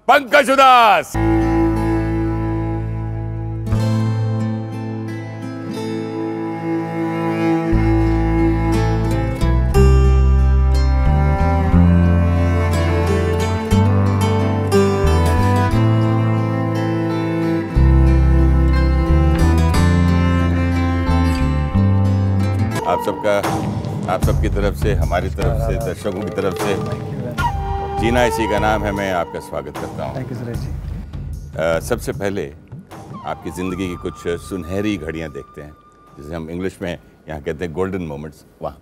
पंकज उदास। आप सबकी तरफ से, हमारी तरफ से, दर्शकों की तरफ से जीना इसी का नाम है। मैं आपका स्वागत करता हूँ। Thank you Suresh ji. सबसे पहले आपकी ज़िंदगी की कुछ सुनहरी घड़ियाँ देखते हैं, जिसे हम इंग्लिश में यहाँ कहते हैं गोल्डन मोमेंट्स। वहाँ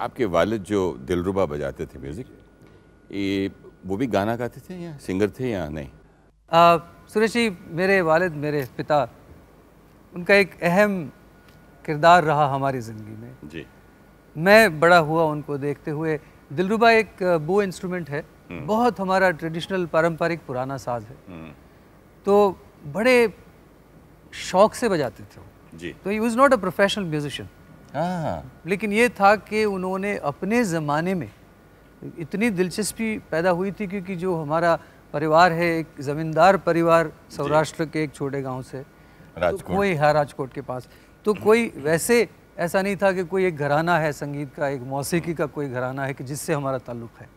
आपके वालिद जो दिलरुबा बजाते थे म्यूज़िक, ये वो भी गाना गाते थे या सिंगर थे या नहीं? सुरेश जी, मेरे वालिद, मेरे पिता, उनका एक अहम किरदार रहा हमारी ज़िंदगी में जी। मैं बड़ा हुआ उनको देखते हुए। दिलरुबा एक बो इंस्ट्रूमेंट है, बहुत हमारा ट्रेडिशनल पारंपरिक पुराना साज है, तो बड़े शौक से बजाते थे वो जी। तो he was not a professional musician, लेकिन ये था कि उन्होंने अपने ज़माने में इतनी दिलचस्पी पैदा हुई थी, क्योंकि जो हमारा परिवार है एक ज़मींदार परिवार, सौराष्ट्र के एक छोटे गांव से, तो कोई है राजकोट के पास, तो कोई वैसे ऐसा नहीं था कि कोई एक घराना है संगीत का, एक मौसीकी का कोई घराना है कि जिससे हमारा ताल्लुक़ है।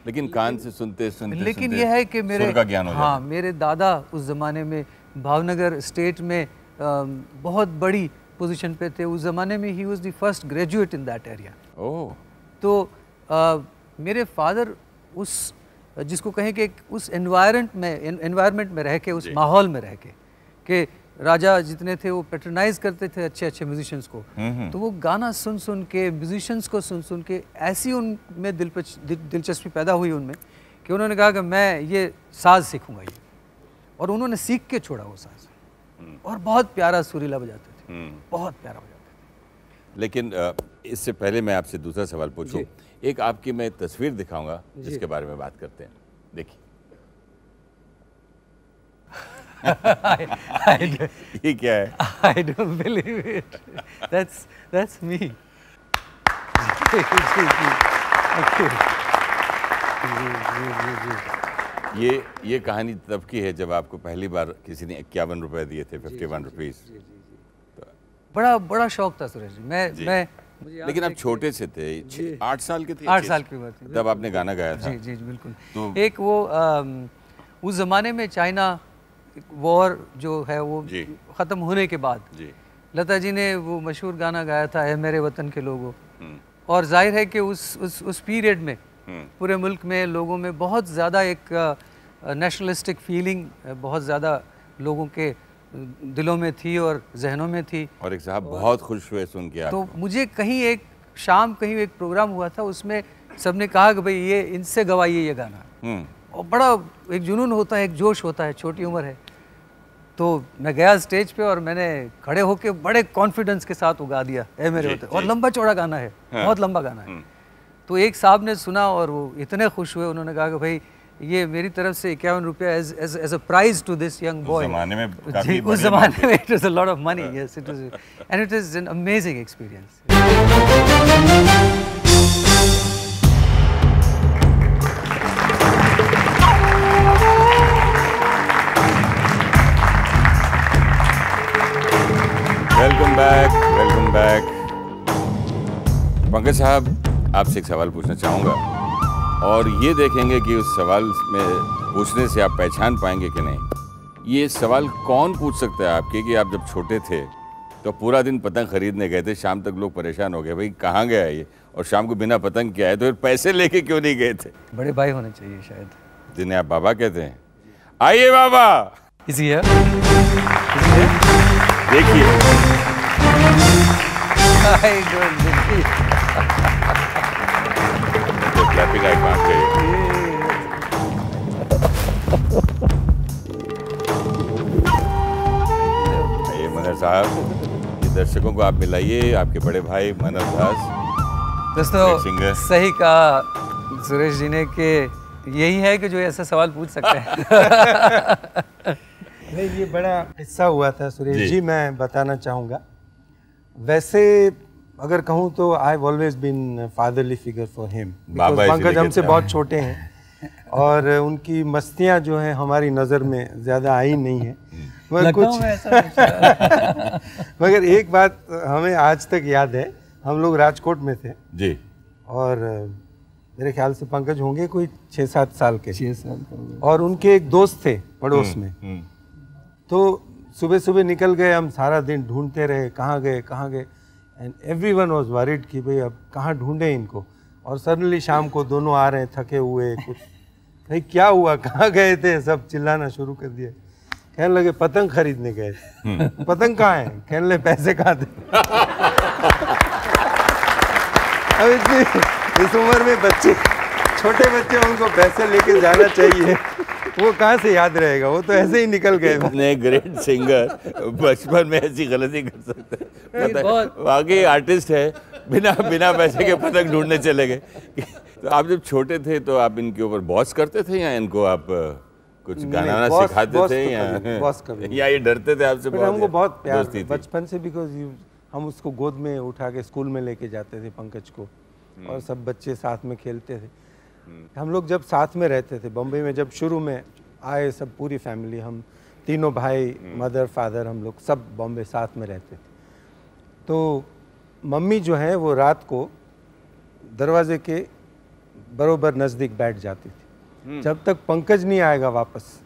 लेकिन कान से सुनते सुनते लेकिन ये है कि मेरे दादा उस ज़माने में भावनगर स्टेट में बहुत बड़ी पोजीशन पे थे। उस ज़माने में he was the first graduate in that area. Oh. तो मेरे फादर उस जिसको कहें कि उस एनवायरनमेंट में रह के, उस माहौल में रह के राजा जितने थे वो पैट्रनाइज करते थे अच्छे अच्छे म्यूजिशियंस को, तो वो गाना सुन सुन के, म्यूजिशियंस को सुन सुन के ऐसी उनमें दिलचस्पी पैदा हुई उनमें कि उन्होंने कहा कि मैं ये साज सीखूंगा ये, और उन्होंने सीख के छोड़ा वो साज, और बहुत प्यारा सुरीला बजाते थे, बहुत प्यारा बजाते थे। लेकिन इससे पहले मैं आपसे दूसरा सवाल पूछूं, एक आपकी मैं तस्वीर दिखाऊंगा जिसके बारे में बात करते हैं। देखिए ये क्या है? I don't believe it. That's me. ये कहानी तब की है जब आपको पहली बार किसी ने 51 रुपए दिए थे, 51 रुपीज। बड़ा शौक था सुरेश जी। मैं लेकिन आप छोटे से थे, 8 साल के थे? 8 साल की उम्र थी तब आपने गाना गाया था? जी बिल्कुल। तो एक वो उस जमाने में चाइना वॉर जो है वो ख़त्म होने के बाद लता जी ने वो मशहूर गाना गाया था, ऐ मेरे वतन के लोगों, और जाहिर है कि उस पीरियड में पूरे मुल्क में लोगों में बहुत ज़्यादा एक नेशनलिस्टिक फीलिंग बहुत ज़्यादा लोगों के दिलों में थी और जहनों में थी। और एक साहब बहुत खुश हुए सुन के। तो मुझे कहीं एक शाम कहीं एक प्रोग्राम हुआ था, उसमें सबने कहा कि भाई ये इनसे गवाइए ये गाना, और बड़ा एक जुनून होता है, एक जोश होता है, छोटी उम्र है। तो मैं गया स्टेज पे और मैंने खड़े होके बड़े कॉन्फिडेंस के साथ वो गा दिया, ऐ मेरे वतन, और लंबा चौड़ा गाना है, बहुत लंबा गाना है। तो एक साहब ने सुना और वो इतने खुश हुए, उन्होंने कहा कि भाई ये मेरी तरफ से 51 रुपया as a prize to this young boy. उस ज़माने में it was a lot of money, yes it was, and it is an amazing experience. Welcome back. Pankaj साहब, आपसे एक सवाल पूछना चाहूँगा, और ये देखेंगे कि उस सवाल में पूछने से आप पहचान पाएंगे कि नहीं। ये सवाल कौन पूछ सकता है आपके कि आप जब छोटे थे तो पूरा दिन पतंग खरीदने गए थे, शाम तक लोग परेशान हो गए, भाई कहाँ गया ये, और शाम को बिना पतंग के आए, तो फिर पैसे लेके क्यों नहीं गए थे? बड़े भाई होने चाहिए शायद, जिन्हें आप बाबा कहते हैं। आइए बाबा। इसी है। देखिए I don't believe. Clapping I can't say. ये मनर साहब, ये दर्शकों को आप मिलाइए आपके बड़े भाई मनर दास। दोस्तों सही कहा सुरेश जी ने कि यही है कि जो ऐसा सवाल पूछ सकते हैं। नहीं, ये बड़ा किस्सा हुआ था सुरेश जी, मैं बताना चाहूँगा। वैसे अगर कहूँ तो I have always been fatherly figure for him, because Pankaj हमसे बहुत छोटे हैं और उनकी मस्तियाँ जो हैं हमारी नज़र में ज़्यादा आई नहीं है, मगर मगर एक बात हमें आज तक याद है। हम लोग राजकोट में थे जी, और मेरे ख्याल से पंकज होंगे कोई 6-7 साल के, 6 साल का, और उनके एक दोस्त थे पड़ोस में। तो सुबह सुबह निकल गए, हम सारा दिन ढूंढते रहे कहाँ गए कहाँ गए, एंड एवरीवन वाज वरीड कि भाई अब कहाँ ढूंढे इनको। और सडनली शाम को दोनों आ रहे हैं थके हुए, कुछ भाई क्या हुआ कहाँ गए थे, सब चिल्लाना शुरू कर दिया। कहने लगे पतंग खरीदने गए। पतंग कहाँ है? कहने लगे पैसे कहाँ थे? अब इस उम्र में बच्चे, छोटे बच्चे, उनको पैसे लेके जाना चाहिए, वो कहाँ से याद रहेगा, वो तो ऐसे ही निकल गए। इतने ग्रेट सिंगर बचपन में ऐसी गलती कर सकते हैं, वाकई आर्टिस्ट है, बिना बिना पैसे के पतंग ढूंढने चले गए। तो आप जब छोटे थे तो आप इनके ऊपर बॉस करते थे या इनको आप कुछ गाना सिखाते थे या ये डरते थे आपसे? हमको बहुत प्यार बचपन से, बिकॉज हम उसको गोद में उठा के स्कूल में लेके जाते थे पंकज को, और सब बच्चे साथ में खेलते थे। हम लोग जब साथ में रहते थे बॉम्बे में, जब शुरू में आए सब पूरी फैमिली, हम तीनों भाई, मदर फादर, हम लोग सब बॉम्बे साथ में रहते थे। तो मम्मी जो है वो रात को दरवाजे के बरोबर नज़दीक बैठ जाती थी, जब तक पंकज नहीं आएगा वापस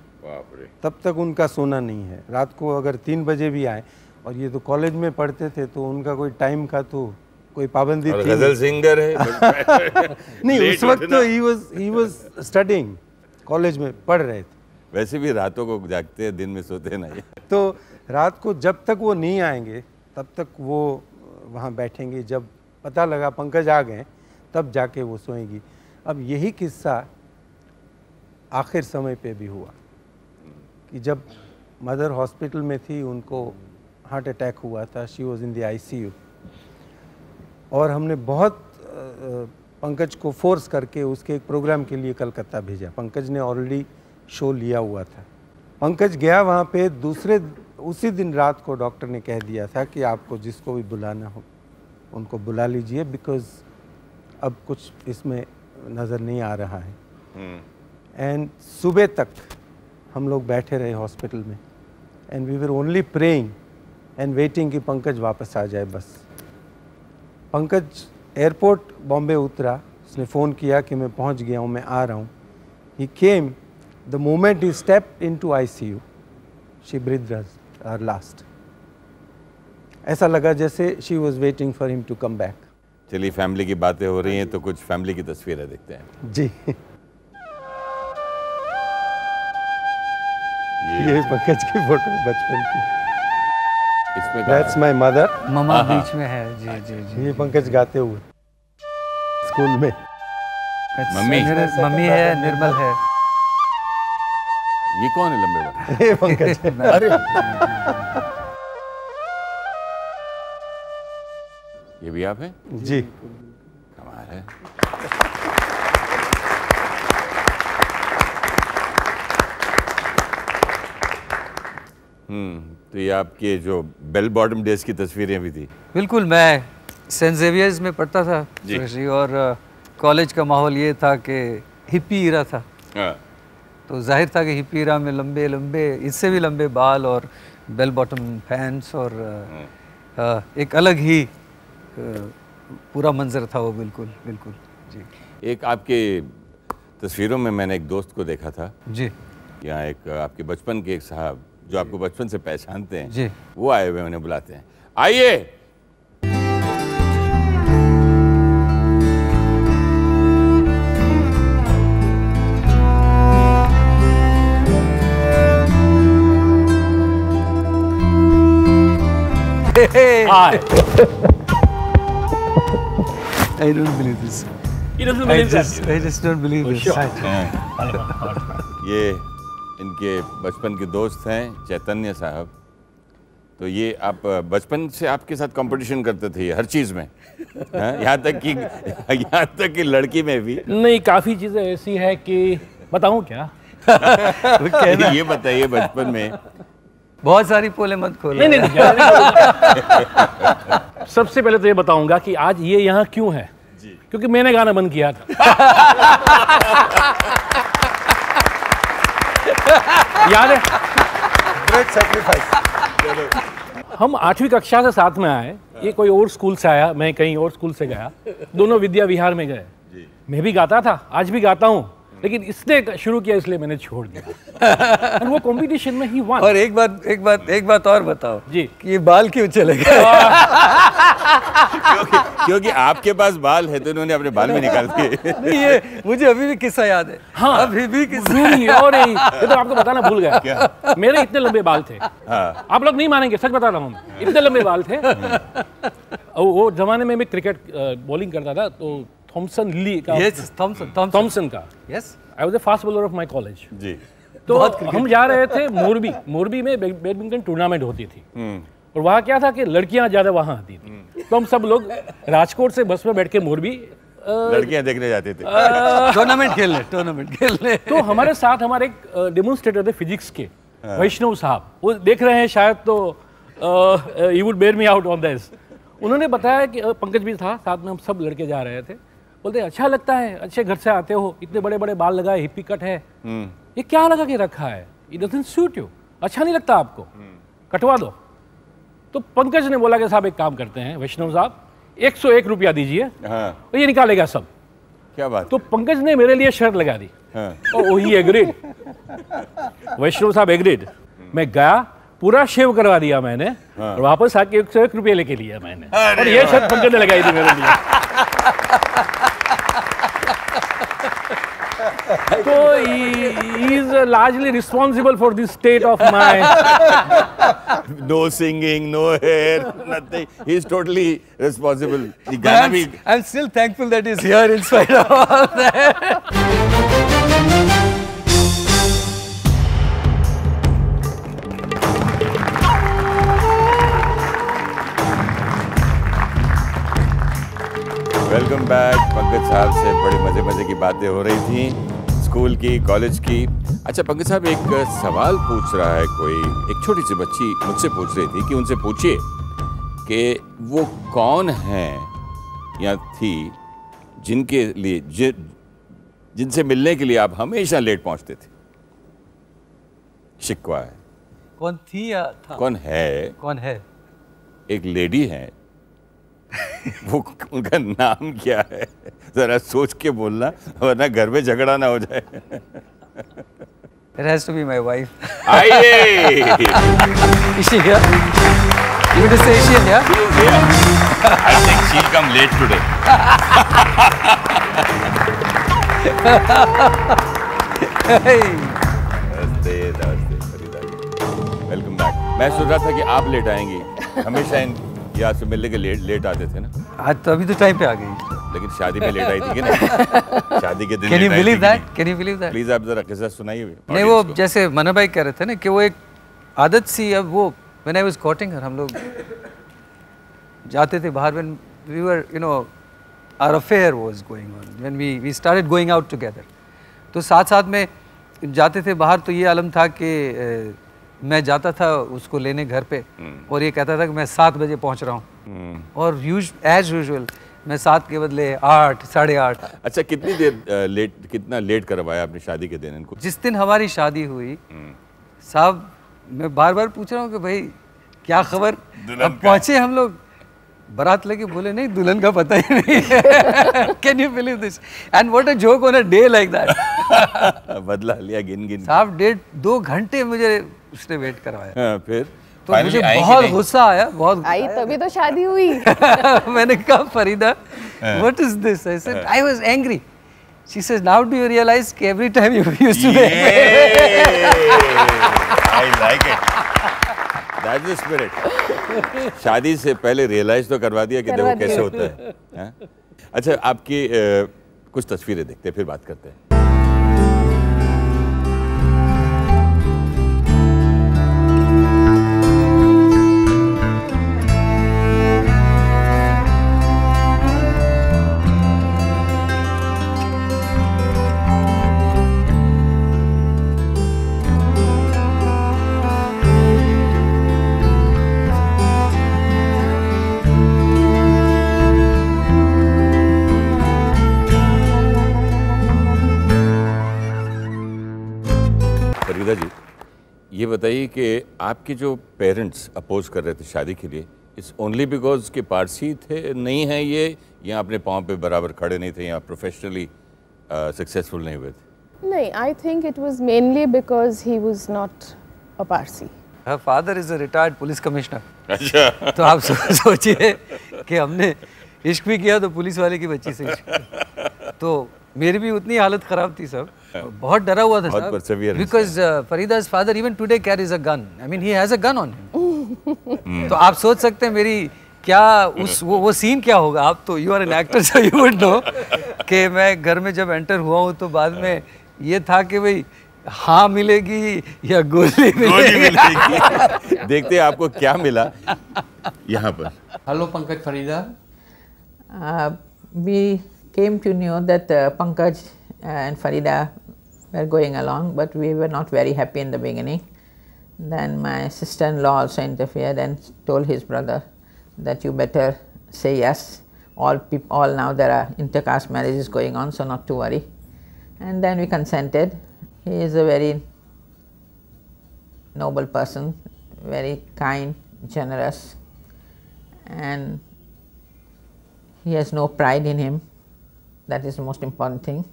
तब तक उनका सोना नहीं है। रात को अगर 3 बजे भी आए, और ये तो कॉलेज में पढ़ते थे तो उनका कोई टाइम का तो कोई पाबंदी थी। गजल सिंगर है। नहीं, उस वक्त तो ही वाज स्टडीइंग, कॉलेज में पढ़ रहे थे। वैसे भी रातों को जागते हैं, दिन में सोते नहीं। तो रात को जब तक वो नहीं आएंगे तब तक वो वहाँ बैठेंगे, जब पता लगा पंकज आ गए तब जाके वो सोएंगी। अब यही किस्सा आखिर समय पे भी हुआ कि जब मदर हॉस्पिटल में थी, उनको हार्ट अटैक हुआ था, she was in the ICU, और हमने बहुत पंकज को फोर्स करके उसके एक प्रोग्राम के लिए कलकत्ता भेजा। पंकज ने ऑलरेडी शो लिया हुआ था। पंकज गया वहाँ पे, उसी दिन रात को डॉक्टर ने कह दिया था कि आपको जिसको भी बुलाना हो उनको बुला लीजिए, बिकॉज अब कुछ इसमें नज़र नहीं आ रहा है। एंड सुबह तक हम लोग बैठे रहे हॉस्पिटल में, and we were only praying and waiting कि पंकज वापस आ जाए बस। पंकज एयरपोर्ट बॉम्बे उतरा, उसने फ़ोन किया कि मैं पहुंच गया हूं, मैं आ रहा हूं। He came, the moment he stepped into ICU, she breathed her last. ऐसा लगा जैसे she was waiting for him to come back. चलिए, फैमिली की बातें हो रही हैं तो कुछ फैमिली की तस्वीरें देखते हैं। जी, ये पंकज की फोटो बचपन की। इसमें That's my mother। मम्मा बीच में है। जी जी जी। ये पंकज गाते हुए स्कूल में। मम्मी है, निर्मल है। ये कौन है लंबे बाल? ये पंकज। अरे ये भी आप हैं? जी, कमाल है। तो ये आपके जो बेल बॉटम डेज की तस्वीरें भी थी? बिल्कुल, मैं सेंट जेवियर्स में पढ़ता था जी, और कॉलेज का माहौल ये था कि हिप्पी ईरा था। तो जाहिर था कि हिप्पी ईरा में लंबे लंबे, इससे भी लंबे बाल और बेल बॉटम पैंट्स, और एक अलग ही पूरा मंजर था वो। बिल्कुल बिल्कुल जी। एक आपके तस्वीरों में मैंने एक दोस्त को देखा था जी, यहाँ एक आपके बचपन के एक साहब जो आपको बचपन से पहचानते हैं जी, वो आए हुए, उन्हें बुलाते हैं, आइए। हाय। I don't believe this. He doesn't believe that. I just don't believe this. Sure. ये इनके बचपन के दोस्त हैं चैतन्य साहब। तो ये आप बचपन से आपके साथ कंपटीशन करते थे हर चीज़ में, यहाँ तक कि लड़की में भी? नहीं, काफ़ी चीज़ें ऐसी है कि बताऊँ क्या? ये बताइए, बचपन में बहुत सारी पोले मत खोलो। नहीं, सबसे पहले तो ये बताऊंगा कि आज ये यहाँ क्यों है, क्योंकि मैंने गाना बंद किया था। याद है? Great sacrifice. हम 8वीं कक्षा से साथ में आए, ये कोई और स्कूल से आया, मैं कहीं और स्कूल से गया, दोनों विद्या विहार में गए। मैं भी गाता था, आज भी गाता हूँ, लेकिन इसने शुरू किया इसलिए मैंने छोड़ दिया। और वो कंपटीशन में ही वन। और एक बात और बताओ जी, कि ये बाल क्यों चले गए? क्योंकि आपके पास बाल है तो इन्होंने अपने बाल भी निकाल दिए। ये मुझे अभी भी किस्सा याद है। हाँ, अभी भी किस्सा। और ये तो आपको बताना भूल गया। क्या? मेरे इतने लंबे बाल थे। हाँ। आप लोग नहीं मानेंगे, सच बता रहा हूँ, इतने लंबे बाल थे। वो जमाने में मैं क्रिकेट बॉलिंग करता था, तो थॉमसन ली का, थॉमसन का, yes, I was the fast bowler of my college जी। तो हम जा रहे थे मोरबी में बैडमिंटन टूर्नामेंट होती थी, और वहाँ क्या था कि लड़कियाँ ज़्यादा वहाँ आती थी, तो हम सब लोग राजकोट से बस में बैठ के मोरबी लड़कियाँ देखने जाते थे, टूर्नामेंट खेलने। तो हमारे साथ हमारे एक डेमोन्स्ट्रेटर थे फिजिक्स के, वैष्णव साहब, वो देख रहे हैं शायद, तो he would bear me out on this. उन्होंने बताया कि पंकज भी था साथ में, हम सब लड़के जा रहे थे। बोलते अच्छा लगता है, अच्छे घर से आते हो, इतने बड़े बड़े बाल लगाए, हिप्पी कट है, ये क्या लगा के रखा है, इट डजंट सूट यू, अच्छा नहीं लगता आपको, कटवा दो। तो पंकज ने बोला कि साहब एक काम करते हैं वैष्णव साहब, 101 रुपया दीजिए, और ये निकालेगा सब। क्या बात? तो पंकज ने मेरे लिए शर्त लगा दी, और ही एग्रीड, वैष्णव साहब एग्रीड। मैं गया, पूरा शेव करवा दिया मैंने, और वापस आके 101 रुपये लेके लिया मैंने, और ये शर्त पंकज ने लगाई थी मेरे लिए। So he is largely responsible for this state of mind. No singing, no hair, nothing. He is totally responsible. I'm still thankful that he's here in spite of all that. Welcome back. Pankaj साहब से बड़ी मजे की बातें हो रही थी, school की, कॉलेज की। अच्छा पंकज साहब, एक सवाल पूछ रहा है कोई, एक छोटी सी बच्ची मुझसे पूछ रही थी कि उनसे पूछिए कि वो कौन हैं या थी जिनके लिए जिनसे मिलने के लिए आप हमेशा लेट पहुंचते थे। शिकवा है। कौन थी या था? कौन है? एक लेडी है, वो उनका नाम क्या है? जरा सोच के बोलना, वरना घर में झगड़ा ना हो जाए। It has to be my wife. आइए। Is she here? You want to say she here? I think she'll come late today. Welcome back. मैं सोच रहा था कि आप लेट आएंगी, हमेशा यहाँ से मिलने के लेट आते थे ना। आज तो अभी तो टाइम पे आ गई, लेकिन शादी में लेट आई थी कि नहीं? शादी के दिन Can you believe that? Can you believe that? Please आप जरा किस्सा सुनाइए। नहीं, वो जैसे मना भाई कह रहे थे ना कि वो एक आदत सी, अब वो when I was courting her, हम लोग जाते थे बाहर, when we were, you know, our affair was going on, when we started going out together, तो साथ में जाते थे बाहर। तो ये आलम था कि मैं जाता था उसको लेने घर पे, और ये कहता था कि मैं 7 बजे पहुंच रहा हूँ, और एज यूजुअल मैं 7 के बदले 8, 8:30। अच्छा, कितना लेट करवाया आपने शादी के दिन इनको? जिस दिन हमारी शादी हुई साहब, मैं बार बार पूछ रहा हूँ कि भाई क्या खबर, अब पहुंचे हम लोग, बारात लेके, बोले नहीं दुल्हन का पता ही नहीं है। Can you believe this? And what a joke on a day like that. बदला लिया गिन साहब, 1.5-2 घंटे मुझे उसने वेट करवाया। फिर तो मुझे बहुत गुस्सा आया, बहुत आई, तभी तो शादी हुई। मैंने कहा Farida, what is this? I said I was angry. She says now do you realise कि every time you used to make, I like it. That's the spirit. शादी से पहले रियलाइज तो करवा दिया कि देखो कैसे होता है, हाँ? अच्छा, आपकी कुछ तस्वीरें देखते हैं, फिर बात करते हैं। फरीदा जी, ये बताइए कि आपके जो पेरेंट्स अपोज कर रहे थे शादी के लिए, इट्स ओनली बिकॉज के पारसी थे, नहीं है ये, या अपने पाँव पे बराबर खड़े नहीं थे, या प्रोफेशनली सक्सेसफुल नहीं हुए थे? नहीं, I think it was mainly because he was not a Parsi. Her father is a retired police commissioner. अच्छा। तो आप सोचिए कि हमने इश्क भी किया तो पुलिस वाले की बच्ची से इश्क। तो मेरी भी उतनी हालत खराब थी सब, बहुत डरा हुआ था साहब, because फरीदा's father even today carries a gun. I mean he has a gun on him. तो आप सोच सकते हैं मेरी क्या वो सीन क्या होगा। आप तो you are an actor so you would know कि मैं घर में जब एंटर हुआ हूँ तो बाद में ये था कि भाई हाँ मिलेगी या गोली मिलेगी। देखते हैं आपको क्या मिला यहाँ पर। Hello Pankaj Farida. We came to know that Pankaj and Farida were going along, but we were not very happy in the beginning. Then my sister-in-law also interfered and told his brother that you better say yes. All now there are intercaste marriages going on, so not to worry. And then we consented. He is a very noble person, very kind, generous, and he has no pride in him. That is the most important thing.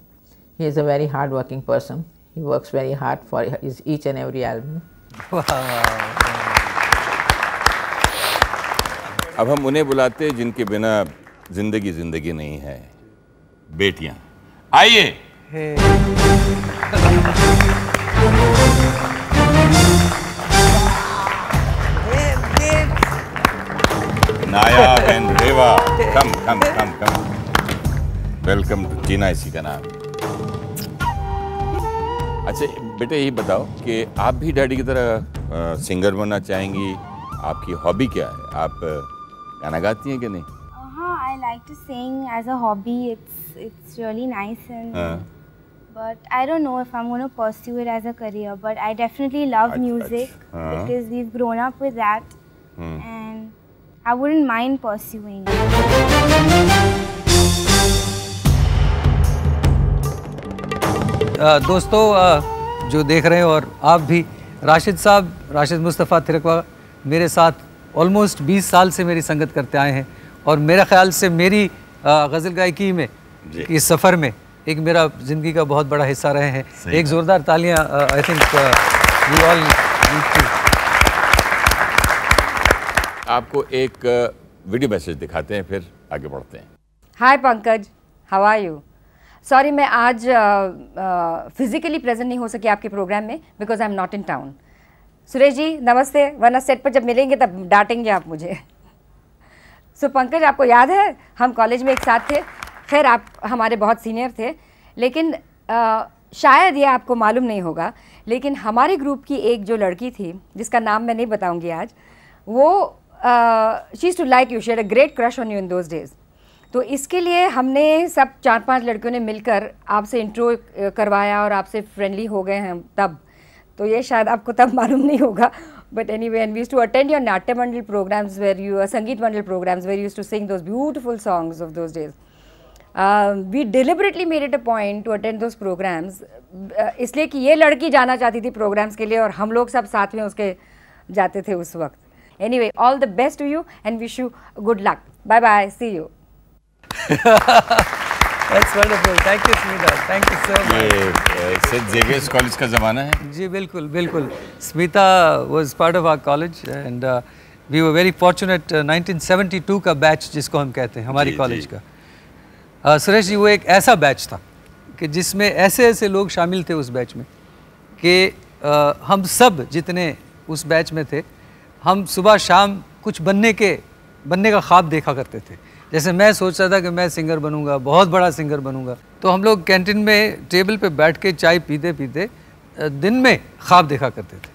He is a very hard working person. He works very hard for his each and every album. अब हम उन्हें बुलाते हैं जिनके बिना जिंदगी जिंदगी नहीं है, बेटियां। आइए। Nayab and Reva, come come come come. Welcome to Jeena Isi Ka नाम। अच्छा बेटे, यही बताओ कि आप भी डैडी की तरह सिंगर बनना चाहेंगी? आपकी हॉबी क्या है? आप गाना गाती हैं कि नहीं? हाँ, I like to sing as a hobby. It's really nice and but I don't know if I'm going to pursue it as a career. But I definitely love music because we've grown up with that, and I wouldn't mind pursuing it. दोस्तों जो देख रहे हैं और आप भी, राशिद साहब, राशिद मुस्तफ़ा थिरकवा मेरे साथ ऑलमोस्ट 20 साल से मेरी संगत करते आए हैं और मेरे ख्याल से मेरी गज़ल गायकी में इस सफ़र में एक मेरा ज़िंदगी का बहुत बड़ा हिस्सा रहे हैं। एक ज़ोरदार तालियां I think we all need to. आपको एक वीडियो मैसेज दिखाते हैं, फिर आगे बढ़ते हैं। Hi Pankaj, how are you? Sorry मैं आज फिजिकली प्रेजेंट नहीं हो सकी आपके प्रोग्राम में because I am not in town. Suresh ji नमस्ते, वरना सेट पर जब मिलेंगे तब डांटेंगे आप मुझे। सो पंकज, आपको याद है हम कॉलेज में एक साथ थे? खैर आप हमारे बहुत सीनियर थे, लेकिन शायद ये आपको मालूम नहीं होगा, लेकिन हमारे ग्रुप की एक जो लड़की थी जिसका नाम मैं नहीं बताऊंगी आज, वो she used to like you, she had a great crush on you in those days. तो इसके लिए हमने सब 4-5 लड़कियों ने मिलकर आपसे इंट्रो करवाया और आपसे फ्रेंडली हो गए हैं तब। तो ये शायद आपको तब मालूम नहीं होगा, but anyway, and we used to attend your नाट्य मंडल प्रोग्राम्स वेयर यू संगीत मंडल programmes where you used to sing those beautiful songs of those days. We deliberately made it a point to attend those programmes, इसलिए कि ये लड़की जाना चाहती थी प्रोग्राम्स के लिए और हम लोग सब साथ में उसके जाते थे उस वक्त। Anyway, all the best to you and wish you good luck. Bye bye, see you. That's wonderful. Thank you, Smita. Thank you so much. ये सेंट जेवियर्स कॉलेज का ज़माना है? जी बिल्कुल बिल्कुल। Smita was part of our college and we were very fortunate। 1972 का batch जिसको हम कहते हैं हमारी कॉलेज का। सुरेश जी, वो एक ऐसा बैच था कि जिसमें ऐसे ऐसे लोग शामिल थे उस बैच में कि हम सब जितने उस बैच में थे हम सुबह शाम कुछ बनने का ख्वाब देखा करते थे। जैसे मैं सोचता था कि मैं सिंगर बनूंगा, बहुत बड़ा सिंगर बनूंगा। तो हम लोग कैंटीन में टेबल पे बैठ के चाय पीते पीते दिन में ख्वाब देखा करते थे,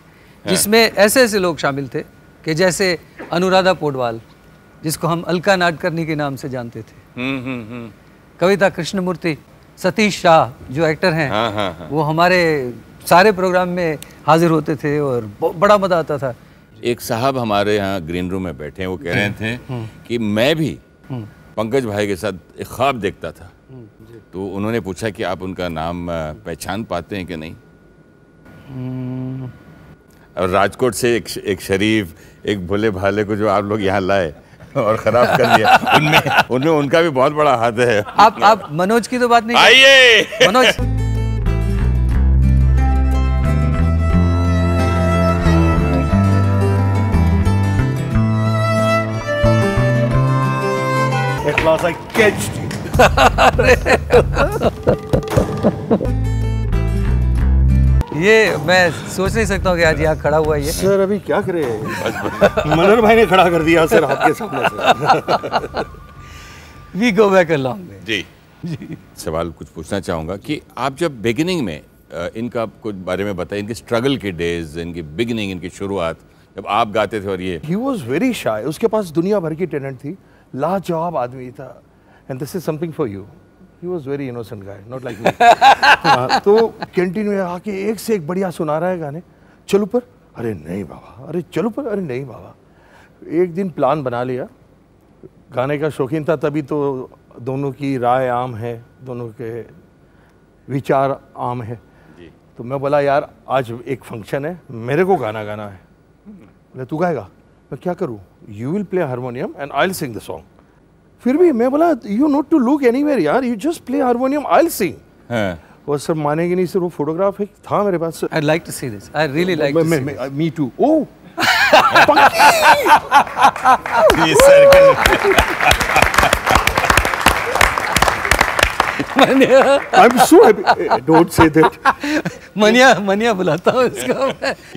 जिसमें ऐसे ऐसे लोग शामिल थे कि जैसे अनुराधा पौडवाल, जिसको हम अलका नाडकर्णी के नाम से जानते थे, कविता कृष्णमूर्ति, सतीश शाह जो एक्टर हैं, वो हमारे सारे प्रोग्राम में हाजिर होते थे और बड़ा मज़ा आता था। एक साहब हमारे यहाँ ग्रीन रूम में बैठे हैं, वो कह रहे थे कि मैं भी पंकज भाई के साथ एक ख्वाब देखता था। तो उन्होंने पूछा कि आप उनका नाम पहचान पाते हैं कि नहीं? और राजकोट से एक शरीफ, एक भोले भाले को जो आप लोग यहाँ लाए और ख़राब कर दिया, उनमें उनका भी बहुत बड़ा हाथ है। आप मनोज की तो बात नहीं, आइए Manoj. At last I catched you. ये मैं सोच नहीं सकता हूँ कि आज यहाँ खड़ा हुआ ये। सर अभी क्या करे, मनोहर भाई ने खड़ा कर दिया सर आपके सामने से। We go back a long way. जी सवाल कुछ पूछना चाहूँगा कि आप जब बिगिनिंग में इनका कुछ बारे में बताइए, इनके स्ट्रगल के डेज, इनकी बिगिनिंग, इनकी शुरुआत जब आप गाते थे। और ये He was very shy. उसके पास दुनिया भर की टैलेंट थी, लाजवाब आदमी था। And this is something for you, he was very innocent guy, not like me. तो कैंटीन में आके एक से एक बढ़िया सुना रहा है गाने। चलो पर, अरे नहीं बाबा, अरे चलो पर, अरे नहीं बाबा। एक दिन प्लान बना लिया, गाने का शौकीन था तभी तो दोनों की राय आम है, दोनों के विचार आम है। तो मैं बोला यार आज एक फंक्शन है, मेरे को गाना गाना है। बोले तू गाएगा? मैं क्या करूँ? You will play harmonium and I will sing the song. फिर भी मैं बोला you not to look anywhere यार, you just play harmonium, I will sing. वो सर मानेंगे नहीं सर, वो फोटोग्राफ है था मेरे पास। I'd like to see this. I really like to see this. Me too. Oh, I'm so happy. Don't say that. मनिया बुलाता हूँ इसको।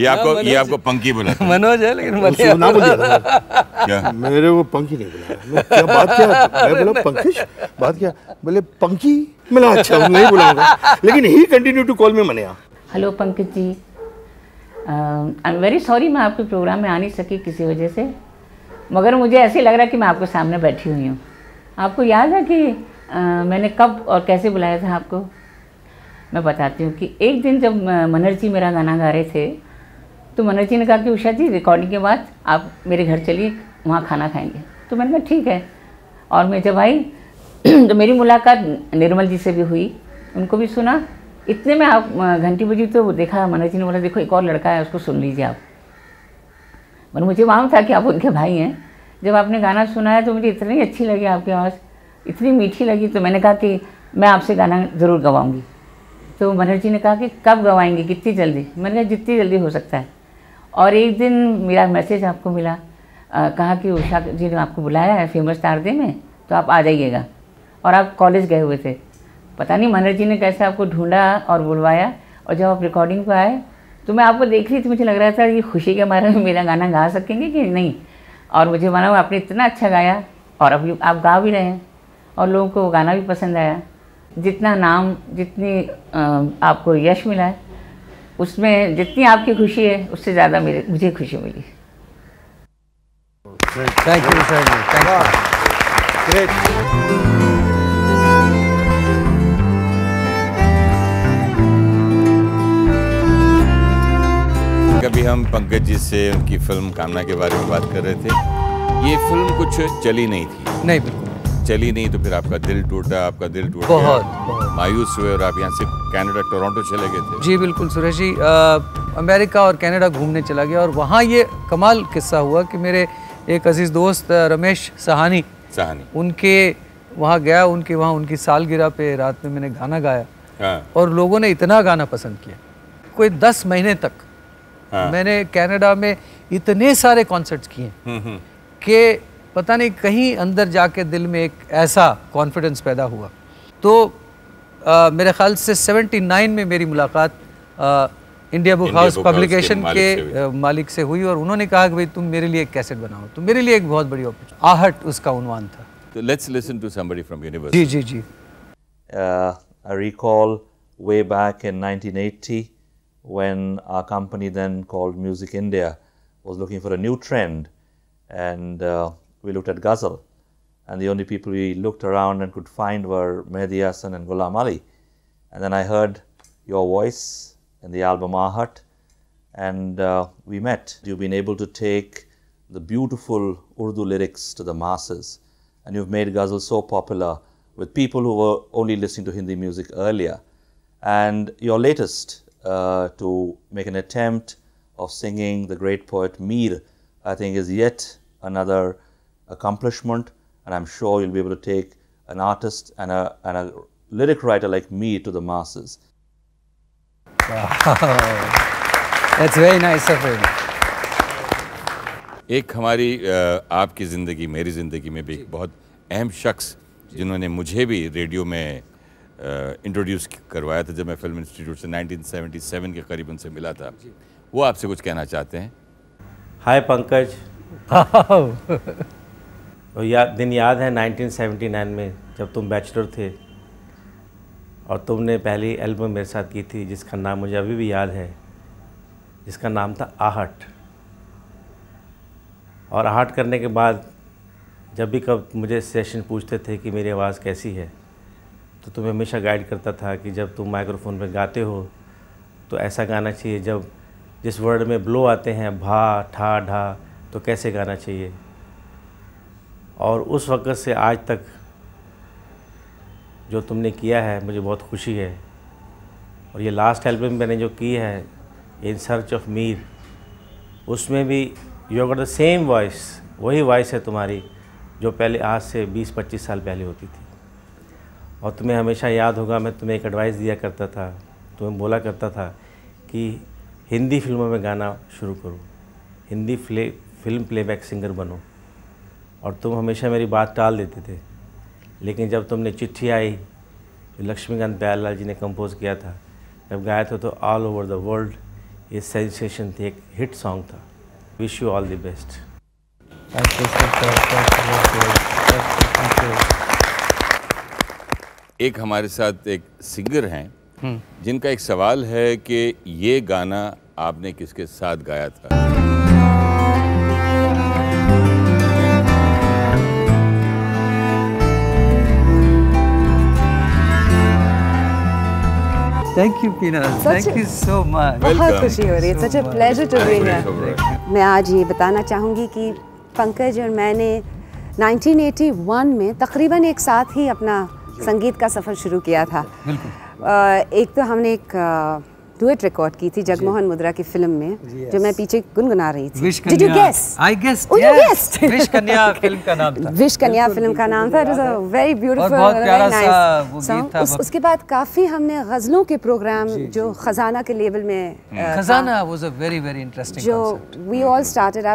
ये आपको पंकी बुलाता है। मनोज है लेकिन मनिया ना बोलिए क्या? मेरे को पंकी नहीं बुलाया। मैं क्या बात क्या? मैं बोला पंकज, बात क्या? बोले पंकी। मैं अच्छा नहीं बुलाऊंगा, लेकिन he continue to call me Mania. Hello Pankaj ji, I am very sorry मैं आपके प्रोग्राम में आ नहीं सकी किसी वजह से, मगर मुझे ऐसे लग रहा है कि मैं आपके सामने बैठी हुई हूँ। आपको याद है कि मैंने कब और कैसे बुलाया था आपको? मैं बताती हूँ कि एक दिन जब मनोहर जी मेरा गाना गा रहे थे, तो मनोहर जी ने कहा कि उषा जी रिकॉर्डिंग के बाद आप मेरे घर चलिए, वहाँ खाना खाएंगे। तो मैंने कहा ठीक है। और मैं जब आई तो मेरी मुलाकात निर्मल जी से भी हुई, उनको भी सुना। इतने में आप घंटी बजी तो देखा, मनोहर जी ने बोला देखो एक और लड़का है, उसको सुन लीजिए आप। और मुझे मालूम था कि आप उनके भाई हैं। जब आपने गाना सुनाया तो मुझे इतनी अच्छी लगी आपकी आवाज़, इतनी मीठी लगी, तो मैंने कहा कि मैं आपसे गाना ज़रूर गवाऊंगी। तो मनोहर जी ने कहा कि कब गवाएंगे, कितनी जल्दी? मैंने कहा जितनी जल्दी हो सकता है। और एक दिन मेरा मैसेज आपको मिला, कहा कि उषा जी ने आपको बुलाया है फेमस तारदे में, तो आप आ जाइएगा। और आप कॉलेज गए हुए थे, पता नहीं मनोहर जी ने कैसे आपको ढूंढा और बुलवाया। और जब आप रिकॉर्डिंग पर आए तो मैं आपको देख रही थी, मुझे लग रहा था ये खुशी के मारे में मेरा गाना गा सकेंगे कि नहीं। और मुझे मालूम आपने इतना अच्छा गाया, और अभी आप गा भी रहे हैं और लोगों को गाना भी पसंद आया। जितना नाम, जितनी आपको यश मिला है, उसमें जितनी आपकी खुशी है उससे ज़्यादा मुझे खुशी मिली। Thank you sir, thank you. Great. कभी हम पंकज जी से उनकी फिल्म कामना के बारे में बात कर रहे थे। ये फिल्म कुछ चली नहीं थी। नहीं, बिल्कुल चली नहीं, तो फिर आपका दिल टूटा, आपका दिल टूट बहुत मायूस हुए और आप यहाँ से कनाडा टोरंटो चले गए थे। जी बिल्कुल सुरेश जी, अमेरिका और कनाडा घूमने चला गया। और वहाँ ये कमाल किस्सा हुआ कि मेरे एक अजीज़ दोस्त रमेश सहानी, उनके वहाँ गया, उनकी सालगिरह पे रात में मैंने गाना गाया। हाँ। और लोगों ने इतना गाना पसंद किया, कोई 10 महीने तक मैंने कनाडा में इतने सारे कॉन्सर्ट्स किए कि पता नहीं कहीं अंदर जाके दिल में एक ऐसा कॉन्फिडेंस पैदा हुआ। तो मेरे ख्याल से 79 में मेरी मुलाकात इंडिया बुक हाउस पब्लिकेशन के मालिक से हुई और उन्होंने कहा कि भाई तुम मेरे लिए एक कैसेट बनाओ, तो मेरे लिए एक बहुत बड़ी अपॉर्चुनिटी। आहट उसका उन्वान था। So let's listen to somebody from university. Ji. I recall way back in 1980 when our company then called Music India was looking for a new trend, and we looked at ghazal, and the only people we looked around and could find were Mehdi Hasan and Ghulam Ali. And then I heard your voice in the album Ahart, and we met. You've been able to take the beautiful Urdu lyrics to the masses, and you've made ghazal so popular with people who were only listening to Hindi music earlier. And your latest, to make an attempt of singing the great poet Mir, I think is yet another accomplishment, and I'm sure you'll be able to take an artist and a lyric writer like Mir to the masses. Wow. That's very nice of him. एक हमारी आपकी ज़िंदगी, मेरी ज़िंदगी में भी एक बहुत अहम शख्स जिन्होंने मुझे भी रेडियो में इंट्रोड्यूस करवाया था जब मैं फिल्म इंस्टीट्यूट से 1977 के करीब उनसे मिला था, वो आपसे कुछ कहना चाहते हैं। हाय पंकज। दिन याद है 1979 में जब तुम बैचलर थे और तुमने पहली एल्बम मेरे साथ की थी जिसका नाम मुझे अभी भी याद है, जिसका नाम था आहट। और आहट करने के बाद जब भी कब मुझे सेशन पूछते थे कि मेरी आवाज़ कैसी है, तो तुम्हें हमेशा गाइड करता था कि जब तुम माइक्रोफोन पे गाते हो तो ऐसा गाना चाहिए, जब जिस वर्ड में ब्लो आते हैं भा ठा ढा, तो कैसे गाना चाहिए। और उस वक़्त से आज तक जो तुमने किया है मुझे बहुत खुशी है। और ये लास्ट एल्बम मैंने जो की है इन सर्च ऑफ मीर, उसमें भी you got the same voice, वही वॉइस है तुम्हारी जो पहले आज से 20-25 साल पहले होती थी। और तुम्हें हमेशा याद होगा मैं तुम्हें एक एडवाइस दिया करता था, तुम्हें बोला करता था कि हिंदी फिल्मों में गाना शुरू करो, हिंदी फिल्म प्लेबैक सिंगर बनो। और तुम हमेशा मेरी बात टाल देते थे, लेकिन जब तुमने चिट्ठी आई जो लक्ष्मीकांत प्यारेलाल जी ने कंपोज किया था, जब गाया था तो ऑल ओवर द वर्ल्ड ये सेंसेशन थी, एक हिट सॉन्ग था। Wish you all the best. एक हमारे साथ एक सिंगर हैं जिनका एक सवाल है कि ये गाना आपने किसके साथ गाया था? Thank you, Pina. Thank you so much. बहुत खुशी हो रही है। Such a pleasure to be here. मैं आज ये बताना चाहूँगी कि पंकज और मैंने 1981 में तकरीबन एक साथ ही अपना संगीत का सफ़र शुरू किया था। एक तो हमने एक डुएट रिकॉर्ड की थी जगमोहन मुद्रा की फिल्म में, जो मैं पीछे गुनगुना रही थी। Did you guess? I guessed. You guessed. Wish कन्या फिल्म का नाम था। विश कन्या फिल्म का नाम था। It was a very beautiful, बहुत प्यारा very सा nice वो song. गीत था। उसके बाद काफ़ी हमने गज़लों के प्रोग्राम जो खजाना के लेवल में खजाना was a very very interesting जो concept. we all started. I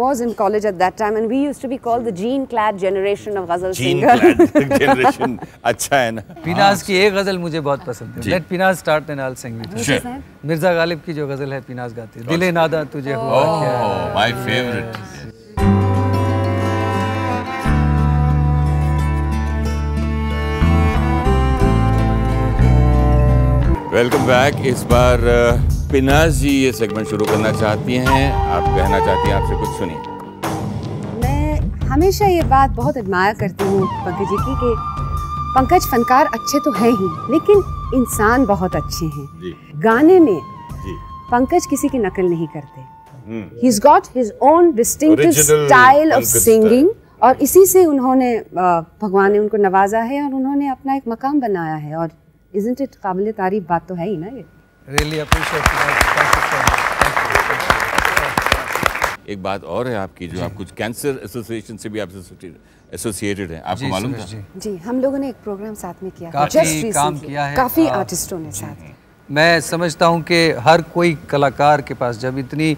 was in college at that time, and we used to be called the jean-clad generation of ghazal singers. Jean-clad generation, अच्छा है ना। पिनाज की एक गजल मुझे बहुत पसंद है। Let Pinaz start then I'll sing with you. Sure. Mirza Ghalib की जो गजल है पिनाज गाती है, दिले नादा तुझे हुआ क्या। Oh, my favorite. Welcome back. इस बार पिनाज जी ये सेगमेंट शुरू करना चाहती हैं, आप कहना चाहती हैं, आपसे कुछ सुनिए। मैं हमेशा ये बात बहुत एडमायर करती हूँ पंकज जी की कि पंकज फनकार अच्छे तो हैं ही, लेकिन इंसान बहुत अच्छे हैं। गाने में पंकज किसी की नकल नहीं करते। He's got his own distinctive style of singing, और इसी से उन्होंने भगवान ने उनको नवाजा है और उन्होंने अपना एक मकाम बनाया है। और isn't it काबिल तारीफ बात तो है ही ना ये। Really appreciate it. एक बात और है आपकी, जो आप कुछ कैंसर एसोसिएशन से भी आप एसोसिएटेड हैं, आपको मालूम था? जी, हम लोगों ने एक प्रोग्राम साथ में किया, काफी काम किया है, काफ़ी आर्टिस्टों ने साथ। मैं समझता हूँ कि हर कोई कलाकार के पास जब इतनी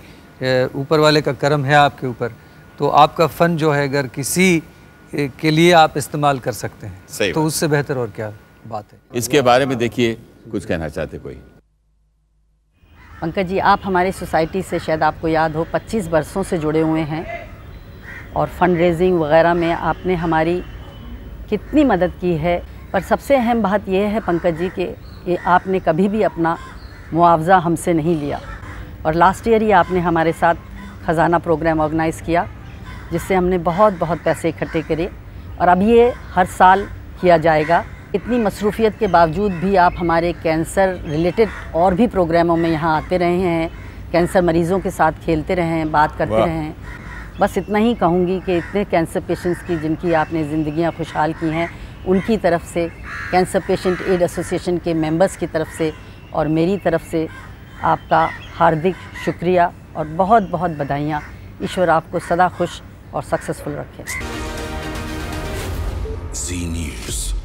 ऊपर वाले का करम है आपके ऊपर, तो आपका फ़न जो है अगर किसी के लिए आप इस्तेमाल कर सकते हैं तो उससे बेहतर और क्या बात है। इसके बारे में देखिए, कुछ कहना चाहते कोई? पंकज जी, आप हमारी सोसाइटी से शायद आपको याद हो 25 वर्षों से जुड़े हुए हैं और फंड रेजिंग वगैरह में आपने हमारी कितनी मदद की है। पर सबसे अहम बात यह है पंकज जी कि आपने कभी भी अपना मुआवजा हमसे नहीं लिया और लास्ट ईयर ही आपने हमारे साथ ख़जाना प्रोग्राम ऑर्गेनाइज़ किया जिससे हमने बहुत पैसे इकट्ठे करे और अब ये हर साल किया जाएगा। इतनी मसरूफ़ियत के बावजूद भी आप हमारे कैंसर रिलेटेड और भी प्रोग्रामों में यहाँ आते रहे हैं, कैंसर मरीज़ों के साथ खेलते रहे हैं, बात करते रहे हैं। बस इतना ही कहूँगी कि इतने कैंसर पेशेंट्स की जिनकी आपने ज़िंदगियाँ खुशहाल की हैं, उनकी तरफ से, कैंसर पेशेंट एड एसोसिएशन के मेंबर्स की तरफ से और मेरी तरफ से आपका हार्दिक शुक्रिया और बहुत बधाइयाँ। ईश्वर आपको सदा खुश और सक्सेसफुल रखे। जी न्यूज़।